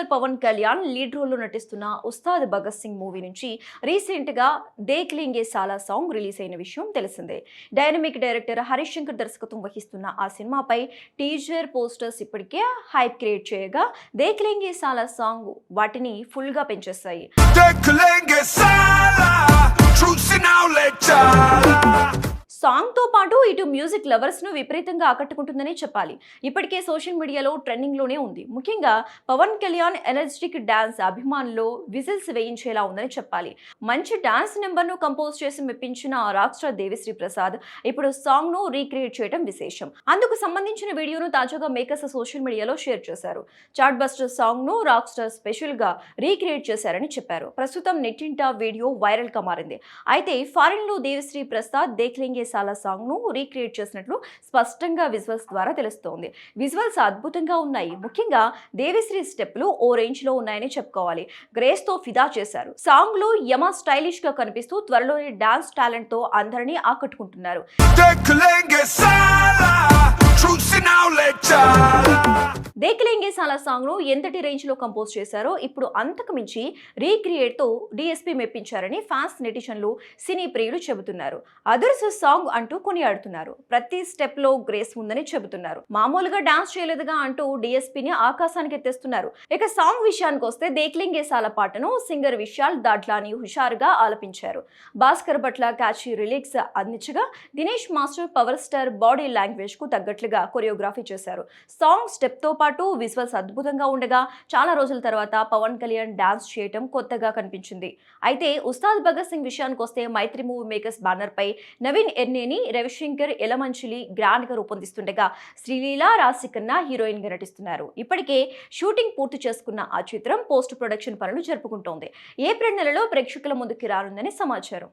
Star Pawan Kalyan lead role లో నటిస్తున్న Ustaad Bhagat Singh movie నుంచి రీసెంట్ గా దేఖ్ లేంగే సాలా సాంగ్ రిలీజ్ అయిన విషయం తెలిసిందే. డైనమిక్ డైరెక్టర్ హరీష్ శంకర్ దర్శకత్వం వహిస్తున్న ఆ సినిమాపై టీజర్ పోస్టర్స్ ఇప్పటికే హైప్ క్రియేట్ చేయగా దేఖ్ లేంగే సాలా సాంగ్ వాటిని ఫుల్ గా పెంచేస్తాయి. సాంగ్ తో పాటు ఇటు మ్యూజిక్ లవర్స్ ను విపరీతంగా ఆకట్టుకుంటుందని చెప్పాలి. ఇప్పటికే సోషల్ మీడియాలో ట్రెండింగ్ లోనే ఉంది. ముఖ్యంగా పవన్ కళ్యాణ్ ఎనర్జెటిక్ డాన్స్ అభిమానుల్లో విజిల్స్ వేయించేలా ఉందని చెప్పాలి. మంచి డాన్స్ నెంబర్ ను కంపోజ్ చేసి మెప్పించిన రాక్ స్టార్ దేవిశ్రీ ప్రసాద్ ఇప్పుడు సాంగ్ ను రీక్రియేట్ చేయడం విశేషం. అందుకు సంబంధించిన వీడియోను తాజాగా మేకర్స్ సోషల్ మీడియాలో షేర్ చేశారు. చార్ట్ బస్టర్ సాంగ్ ను రాక్ స్టార్ స్పెషల్ గా రీక్రియేట్ చేశారని చెప్పారు. ప్రస్తుతం నెట్టింట వీడియో వైరల్ గా మారింది. అయితే ఫారిన్ లో దేవిశ్రీ ప్రసాద్ దేఖ్ లేంగే సాలా సాంగ్ ను రీక్రియేట్ చేసినట్లు స్పష్టంగా విజువల్స్ ద్వారా తెలుస్తోంది. విజువల్స్ అద్భుతంగా ఉన్నాయి. ముఖ్యంగా దేవిశ్రీ స్టెప్లు ఓ రేంజ్ లో ఉన్నాయని చెప్పుకోవాలి. గ్రేస్ తో ఫిదా చేశారు. సాంగ్ లో యమ స్టైలిష్ గా కనిపిస్తూ త్వరలోనే డాన్స్ టాలెంట్ తో అందరినీ ఆకట్టుకుంటున్నారు. దేఖ్ లేంగే సాలా సాంగ్ ను ఎంతటి రేంజ్ లో కంపోజ్ చేశారో ఇప్పుడు అంతకు మించి రీక్రియేట్ తో డిఎస్పీ మెప్పించారని ఫ్యాన్స్ నెటిజన్లు సినీ ప్రియులు చెబుతున్నారు. అదర్స్ సాంగ్ అంటూ కొనియాడుతున్నారు. ప్రతి స్టెప్ లో గ్రేస్ ఉందని చెబుతున్నారు. మామూలుగా డాన్స్ చేయలేదుగా అంటూ డిఎస్పీని ఆకాశానికి ఎత్తేస్తున్నారు. ఇక సాంగ్ విషయానికి వస్తే దేఖ్ లేంగే సాలా పాటను సింగర్ విశాల్ దాడ్లాని హుషారుగా ఆలపించారు. భాస్కర్ భట్ల క్యాచీ రిలీక్స్ అందించగా Dinesh master power star body language కు తగ్గట్లుగా కొరియోగ్రఫీ చేశారు. సాంగ్ స్టెప్ తో పాటు విజువల్స్ అద్భుతంగా ఉండగా చాలా రోజుల తర్వాత పవన్ కళ్యాణ్ డాన్స్ చేయటం కొత్తగా కనిపించింది. అయితే ఉస్తాద్ భగత్ సింగ్ విషయానికి వస్తే మైత్రి మూవీ మేకర్స్ బ్యానర్ పై నవీన్ ఎర్నేని, రవిశంకర్ ఎలమంచిలి గ్రాండ్ గా రూపొందిస్తుండగా శ్రీలీల రాశికన్నా హీరోయిన్ గా నటిస్తున్నారు. ఇప్పటికే షూటింగ్ పూర్తి చేసుకున్న ఆ చిత్రం పోస్ట్ ప్రొడక్షన్ పనులు జరుపుకుంటోంది. ఏప్రిల్ నెలలో ప్రేక్షకుల ముందుకి రానుందని సమాచారం.